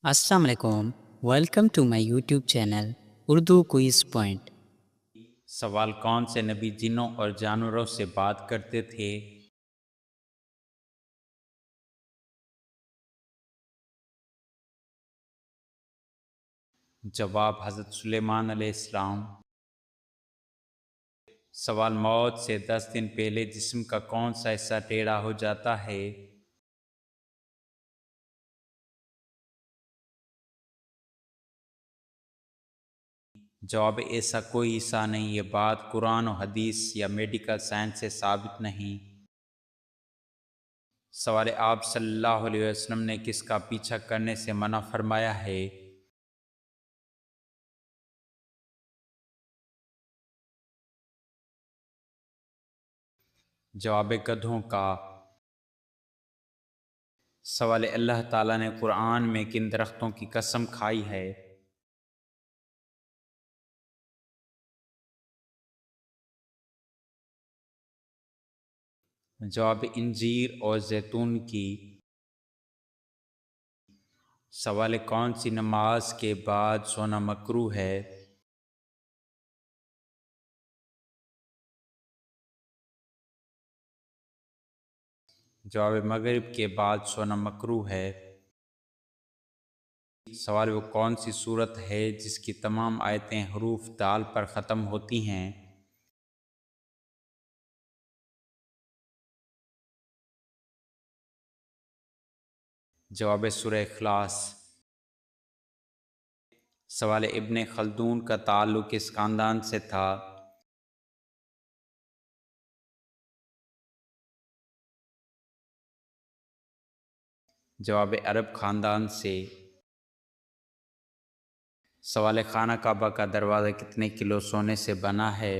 السلام علیکم، welcome to my YouTube channel Urdu quiz point. سوال: کون سے نبی جنوں اور جانوروں سے بات کرتے تھے؟ جواب: حضرت سلیمان علیہ السلام۔ سوال: موت سے 10 دن پہلے جسم کا کون سا حصہ ٹیڑھا ہو جاتا ہے؟ جواب: ایسا کوئی حصہ نہیں، یہ بات قرآن و حدیث یا میڈیکل سائنس سے ثابت نہیں۔ سوال: آپ صلی اللہ علیہ وسلم نے کس کا پیچھا کرنے سے منع فرمایا ہے؟ جواب: گدھوں کا۔ سوال: اللہ تعالیٰ نے قرآن میں کن درختوں کی قسم کھائی ہے؟ جواب: انجیر اور زیتون کی۔ سوال: کون سی نماز کے بعد سونا مکروہ ہے؟ جواب: مغرب کے بعد سونا مکروہ ہے۔ سوال: وہ کون سی صورت ہے جس کی تمام آیتیں حروف دال پر ختم ہوتی ہیں؟ جواب: سورہ اخلاص۔ سوال: ابن خلدون کا تعلق کس خاندان سے تھا؟ جواب: عرب خاندان سے۔ سوال: خانہ کعبہ کا دروازہ کتنے کلو سونے سے بنا ہے؟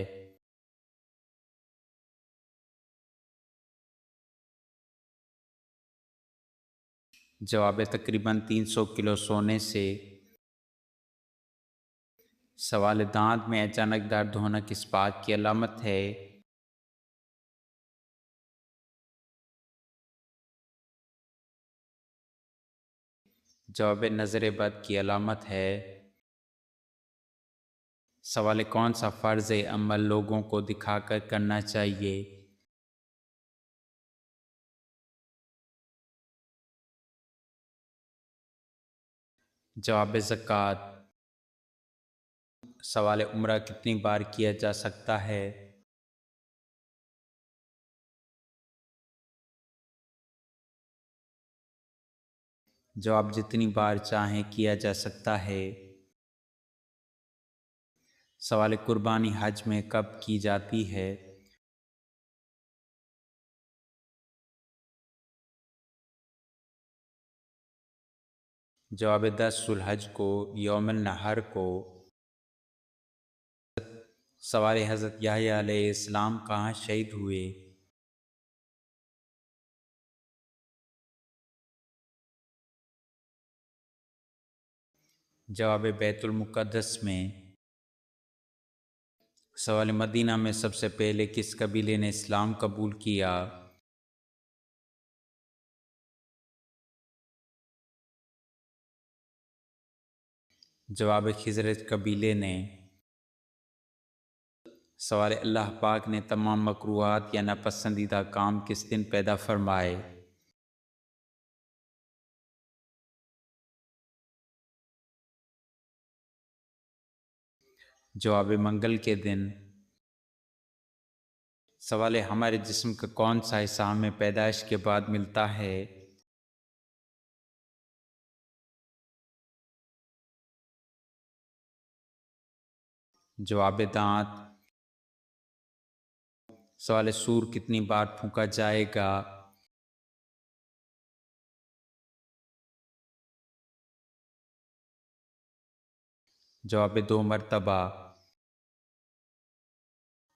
جواب: تقریباً 300 کلو سونے سے۔ سوال: دانت میں اچانک درد ہونا کس بات کی علامت ہے؟ جواب: نظر بد کی علامت ہے۔ سوال: کون سا فرض عمل لوگوں کو دکھا کر کرنا چاہیے؟ جواب: زکوٰۃ۔ سوال: عمرہ کتنی بار کیا جا سکتا ہے؟ جواب: جتنی بار چاہیں کیا جا سکتا ہے۔ سوال: قربانی حج میں کب کی جاتی ہے؟ جواب: 10 ذو الحج کو، یوم النحر کو۔ سوال: حضرت یحییٰ علیہ السلام کہاں شہید ہوئے؟ جواب: بیت المقدس میں۔ سوال: مدینہ میں سب سے پہلے کس قبیلے نے اسلام قبول کیا؟ جواب: خزرج قبیلے نے۔ سوال: اللہ پاک نے تمام مکروہات یا ناپسندیدہ کام کس دن پیدا فرمائے؟ جواب: منگل کے دن۔ سوال: ہمارے جسم کا کون سا حصہ ہمیں پیدائش کے بعد ملتا ہے؟ جواب: دانت۔ سوال: سور کتنی بار پھونکا جائے گا؟ جواب: 2 مرتبہ۔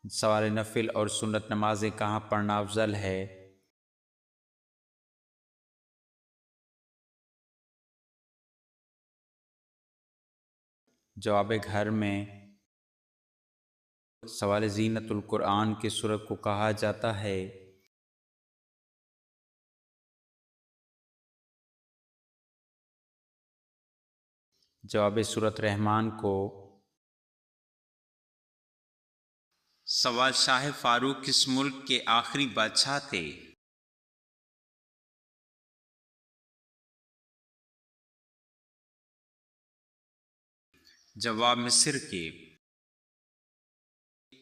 سوال: نفل اور سنت نمازیں کہاں پڑھنا افضل ہے؟ جواب: گھر میں۔ سوال: زینت القرآن کس سورت کو کہا جاتا ہے؟ جواب سورۃ رحمان کو سوال شاہ فاروق کس ملک کے آخری بادشاہ تھے؟ جواب مصر کے۔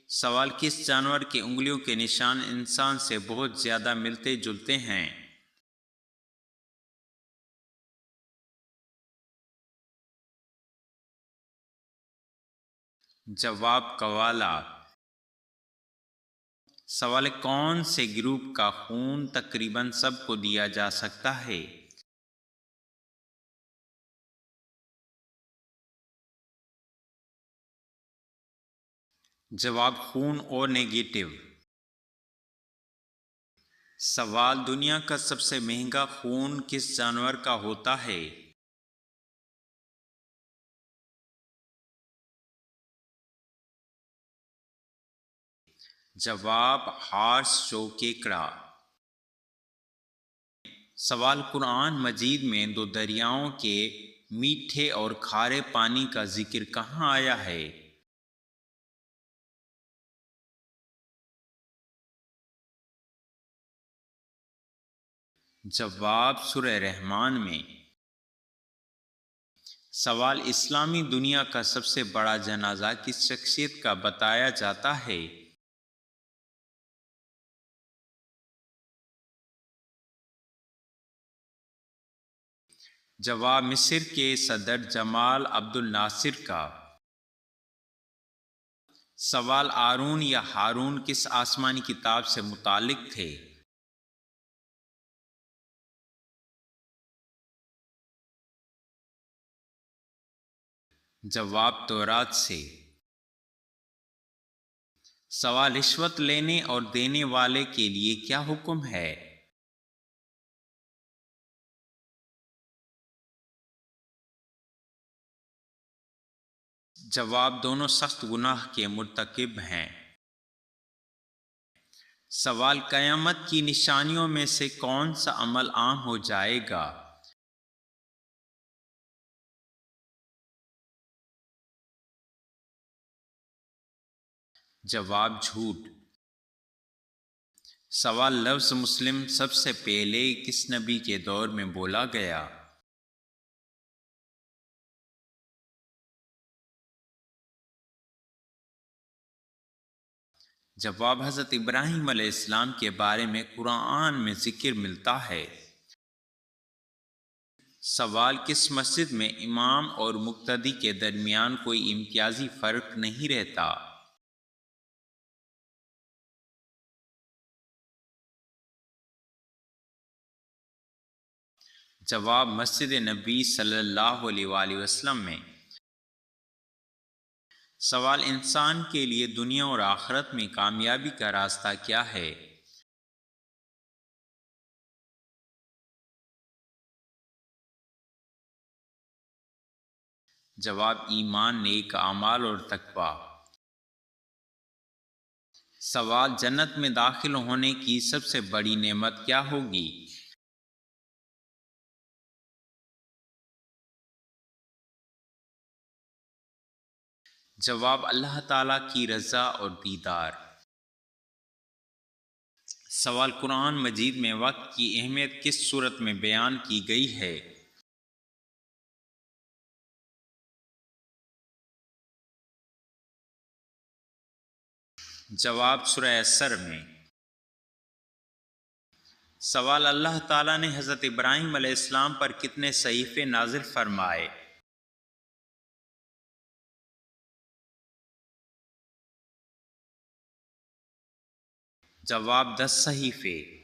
سوال کس جانور کی انگلیوں کے نشان انسان سے بہت زیادہ ملتے جلتے ہیں؟ جواب کوالا۔ سوال کون سے گروپ کا خون تقریباً سب کو دیا جا سکتا ہے؟ جواب خون او نیگیٹو۔ سوال دنیا کا سب سے مہنگا خون کس جانور کا ہوتا ہے؟ جواب ہارس جو کیکڑا۔ سوال قرآن مجید میں دو دریاؤں کے میٹھے اور کھارے پانی کا ذکر کہاں آیا ہے؟ جواب سورہ رحمان میں۔ سوال اسلامی دنیا کا سب سے بڑا جنازہ کس شخصیت کا بتایا جاتا ہے؟ جواب مصر کے صدر جمال عبد الناصر کا۔ سوال آرون یا ہارون کس آسمانی کتاب سے متعلق تھے؟ جواب تورات سے۔ سوال رشوت لینے اور دینے والے کے لیے کیا حکم ہے؟ جواب دونوں سخت گناہ کے مرتکب ہیں۔ سوال قیامت کی نشانیوں میں سے کون سا عمل عام ہو جائے گا؟ جواب جھوٹ۔ سوال لفظ مسلم سب سے پہلے کس نبی کے دور میں بولا گیا؟ جواب حضرت ابراہیم علیہ السلام کے بارے میں قرآن میں ذکر ملتا ہے۔ سوال کس مسجد میں امام اور مقتدی کے درمیان کوئی امتیازی فرق نہیں رہتا؟ جواب مسجد نبی صلی اللہ علیہ وآلہ وسلم میں۔ سوال انسان کے لیے دنیا اور آخرت میں کامیابی کا راستہ کیا ہے؟ جواب ایمان، نیک اعمال اور تقوی۔ سوال جنت میں داخل ہونے کی سب سے بڑی نعمت کیا ہوگی؟ جواب اللہ تعالیٰ کی رضا اور دیدار۔ سوال قرآن مجید میں وقت کی اہمیت کس صورت میں بیان کی گئی ہے؟ جواب سورہ عصر میں۔ سوال اللہ تعالیٰ نے حضرت ابراہیم علیہ السلام پر کتنے صحیفے نازل فرمائے؟ جواب 10 صحیفے۔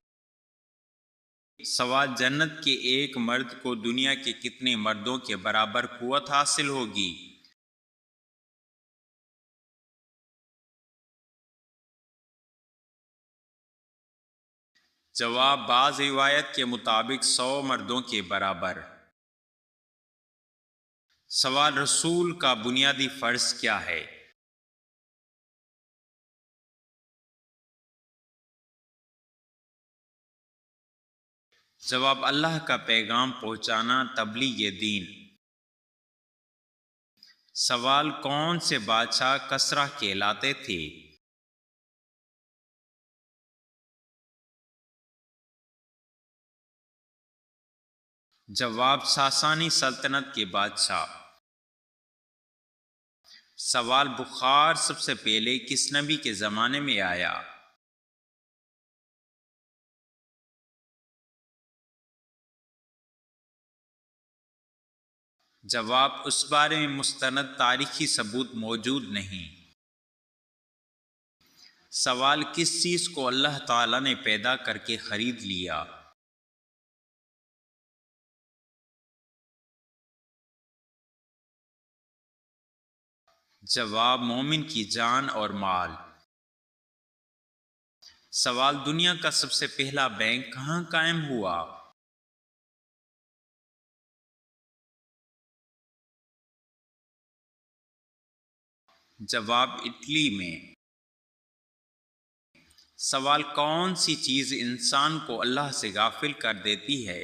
سوال جنت کے ایک مرد کو دنیا کے کتنے مردوں کے برابر قوت حاصل ہوگی؟ جواب بعض روایت کے مطابق 100 مردوں کے برابر۔ سوال رسول کا بنیادی فرض کیا ہے؟ جواب اللہ کا پیغام پہنچانا، تبلیغ دین۔ سوال کون سے بادشاہ کسرا کہلاتے تھے؟ جواب ساسانی سلطنت کے بادشاہ۔ سوال بخار سب سے پہلے کس نبی کے زمانے میں آیا؟ جواب اس بارے میں مستند تاریخی ثبوت موجود نہیں۔ سوال کس چیز کو اللہ تعالیٰ نے پیدا کر کے خرید لیا؟ جواب مومن کی جان اور مال۔ سوال دنیا کا سب سے پہلا بینک کہاں قائم ہوا؟ جواب اٹلی میں۔ سوال کون سی چیز انسان کو اللہ سے غافل کر دیتی ہے؟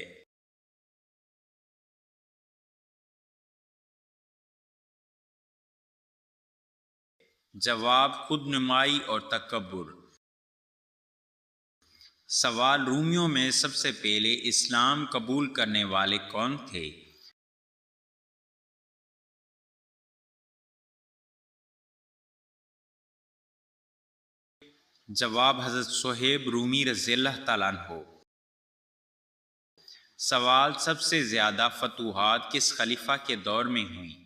جواب خود نمائی اور تکبر۔ سوال رومیوں میں سب سے پہلے اسلام قبول کرنے والے کون تھے؟ جواب حضرت صہیب رومی رضی اللہ تعالیٰ عنہ۔ سوال سب سے زیادہ فتوحات کس خلیفہ کے دور میں ہوئیں؟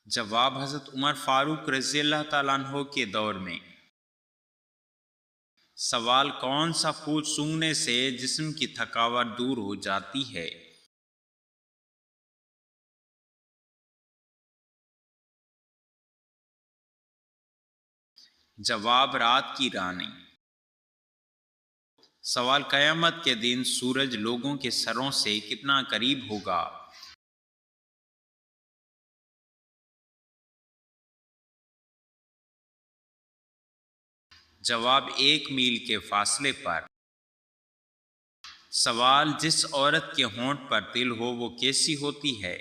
جواب حضرت عمر فاروق رضی اللہ تعالیٰ عنہ کے دور میں۔ سوال کون سا پھول سونگھنے سے جسم کی تھکاوٹ دور ہو جاتی ہے؟ جواب رات کی رانی۔ سوال قیامت کے دن سورج لوگوں کے سروں سے کتنا قریب ہوگا؟ جواب 1 میل کے فاصلے پر۔ سوال جس عورت کے ہونٹ پر تل ہو وہ کیسی ہوتی ہے؟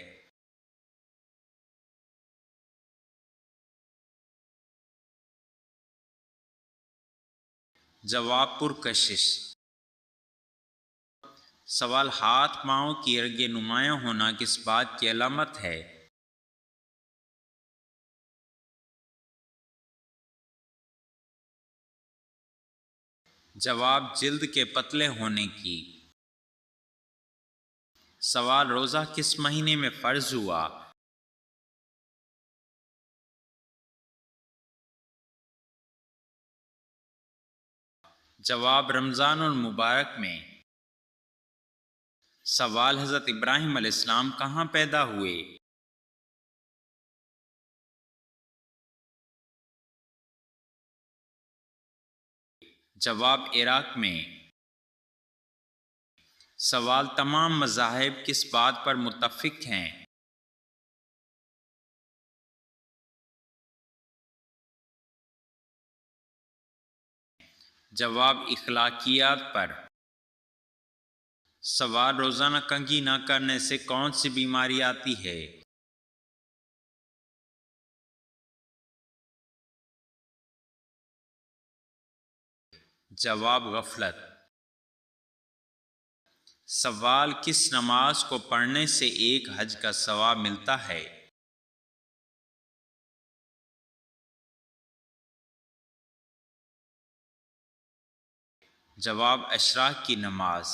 جواب پرکشش۔ سوال ہاتھ پاؤں کی رگیں نمایاں ہونا کس بات کی علامت ہے؟ جواب جلد کے پتلے ہونے کی۔ سوال روزہ کس مہینے میں فرض ہوا؟ جواب رمضان المبارک میں۔ سوال حضرت ابراہیم علیہ السلام کہاں پیدا ہوئے؟ جواب عراق میں۔ سوال تمام مذاہب کس بات پر متفق ہیں؟ جواب اخلاقیات پر۔ سوال روزانہ کنگھی نہ کرنے سے کون سی بیماری آتی ہے؟ جواب غفلت۔ سوال کس نماز کو پڑھنے سے ایک حج کا ثواب ملتا ہے؟ جواب اشراق کی نماز۔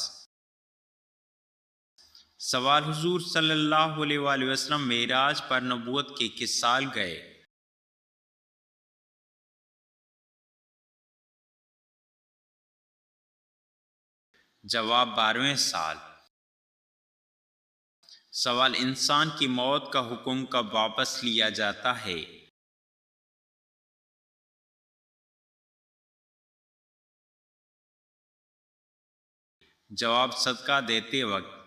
سوال حضور صلی اللہ علیہ وآلہ وسلم معراج پر نبوت کے کس سال گئے؟ جواب 12ویں سال۔ سوال انسان کی موت کا حکم کب واپس لیا جاتا ہے؟ جواب صدقہ دیتے وقت۔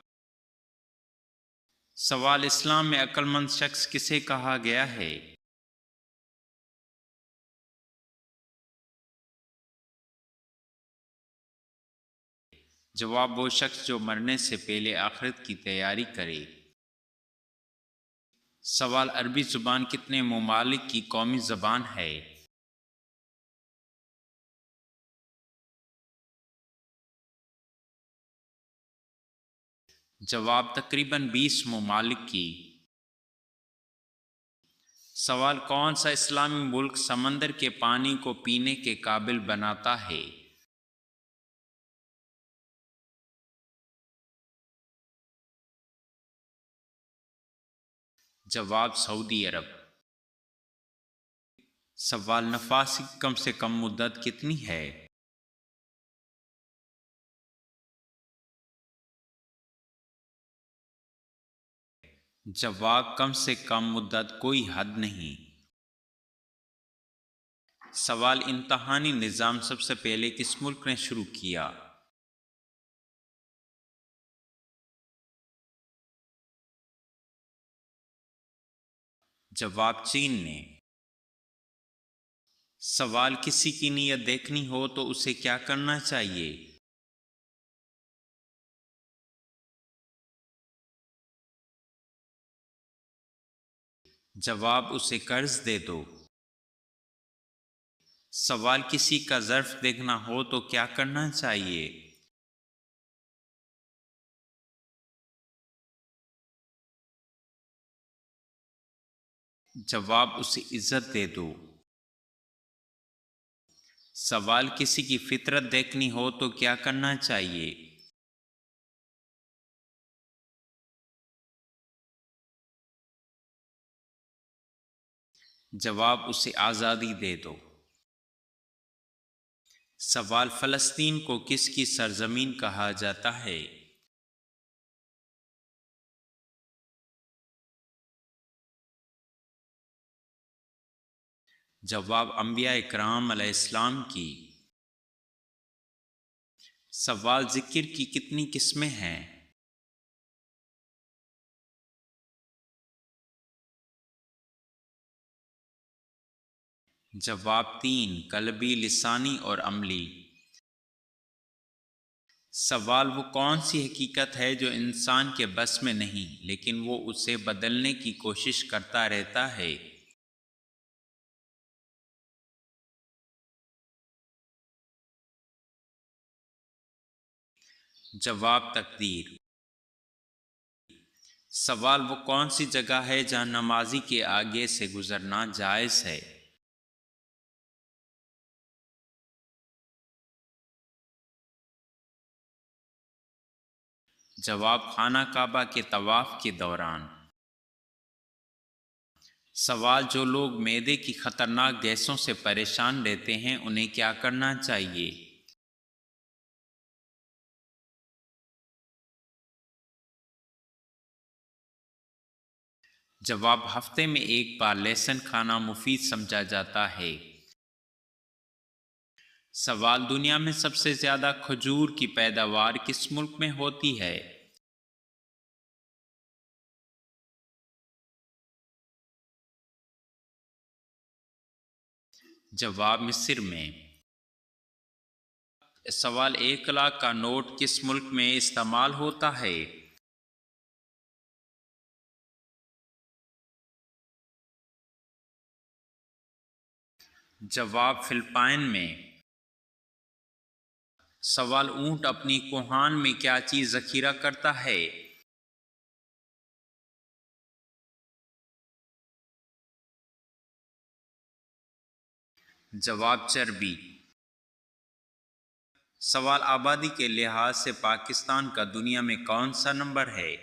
سوال اسلام میں عقل مند شخص کسے کہا گیا ہے؟ جواب وہ شخص جو مرنے سے پہلے آخرت کی تیاری کرے۔ سوال عربی زبان کتنے ممالک کی قومی زبان ہے؟ جواب تقریباً 20 ممالک کی۔ سوال کون سا اسلامی ملک سمندر کے پانی کو پینے کے قابل بناتا ہے؟ جواب سعودی عرب۔ سوال نفاس کی کم سے کم مدت کتنی ہے؟ جواب کم سے کم مدت کوئی حد نہیں۔ سوال امتحانی نظام سب سے پہلے کس ملک نے شروع کیا؟ جواب چین نے۔ سوال کسی کی نیت دیکھنی ہو تو اسے کیا کرنا چاہیے؟ جواب اسے قرض دے دو۔ سوال کسی کا ظرف دیکھنا ہو تو کیا کرنا چاہیے؟ جواب اسے عزت دے دو۔ سوال کسی کی فطرت دیکھنی ہو تو کیا کرنا چاہیے؟ جواب اسے آزادی دے دو۔ سوال فلسطین کو کس کی سرزمین کہا جاتا ہے؟ جواب انبیاء اکرام علیہ السلام کی۔ سوال ذکر کی کتنی قسمیں ہیں؟ جواب 3، قلبی، لسانی اور عملی۔ سوال وہ کون سی حقیقت ہے جو انسان کے بس میں نہیں لیکن وہ اسے بدلنے کی کوشش کرتا رہتا ہے؟ جواب تقدیر۔ سوال وہ کون سی جگہ ہے جہاں نمازی کے آگے سے گزرنا جائز ہے؟ جواب خانہ کعبہ کے طواف کے دوران۔ سوال جو لوگ معدے کی خطرناک گیسوں سے پریشان رہتے ہیں انہیں کیا کرنا چاہیے؟ جواب ہفتے میں ایک بار لہسن کھانا مفید سمجھا جاتا ہے۔ سوال دنیا میں سب سے زیادہ کھجور کی پیداوار کس ملک میں ہوتی ہے؟ جواب مصر میں۔ سوال 1 لاکھ کا نوٹ کس ملک میں استعمال ہوتا ہے؟ جواب فلپائن میں۔ سوال اونٹ اپنی کوہان میں کیا چیز ذخیرہ کرتا ہے؟ جواب چربی۔ سوال آبادی کے لحاظ سے پاکستان کا دنیا میں کون سا نمبر ہے؟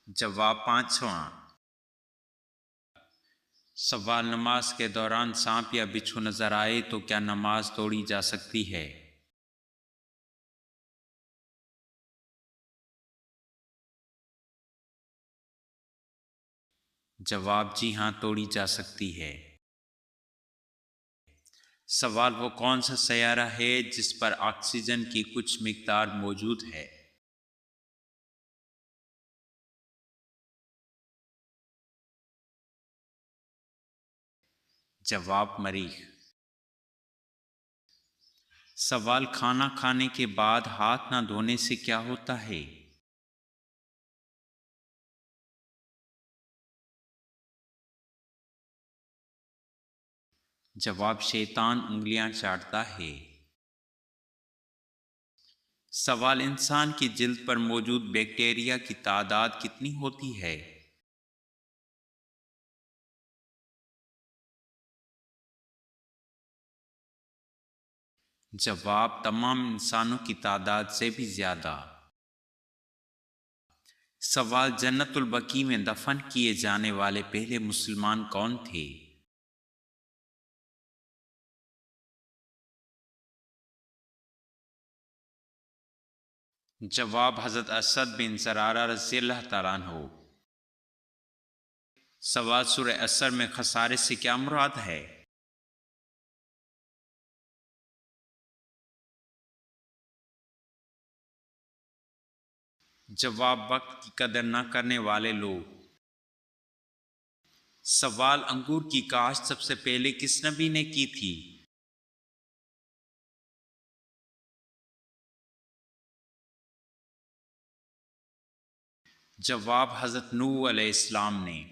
جواب 5واں۔ سوال نماز کے دوران سانپ یا بچھو نظر آئے تو کیا نماز توڑی جا سکتی ہے؟ جواب جی ہاں توڑی جا سکتی ہے۔ سوال وہ کون سا سیارہ ہے جس پر آکسیجن کی کچھ مقدار موجود ہے؟ جواب مریخ۔ سوال کھانا کھانے کے بعد ہاتھ نہ دھونے سے کیا ہوتا ہے؟ جواب شیطان انگلیاں چاٹتا ہے۔ سوال انسان کی جلد پر موجود بیکٹیریا کی تعداد کتنی ہوتی ہے؟ جواب تمام انسانوں کی تعداد سے بھی زیادہ۔ سوال جنت البقیع میں دفن کیے جانے والے پہلے مسلمان کون تھے؟ جواب حضرت اسد بن زرارہ رضی اللہ تعالیٰ عنہ۔ سوال سورہ اسر میں خسارے سے کیا مراد ہے؟ جواب وقت کی قدر نہ کرنے والے لوگ۔ سوال انگور کی کاشت سب سے پہلے کس نبی نے کی تھی؟ جواب حضرت نوح علیہ السلام نے۔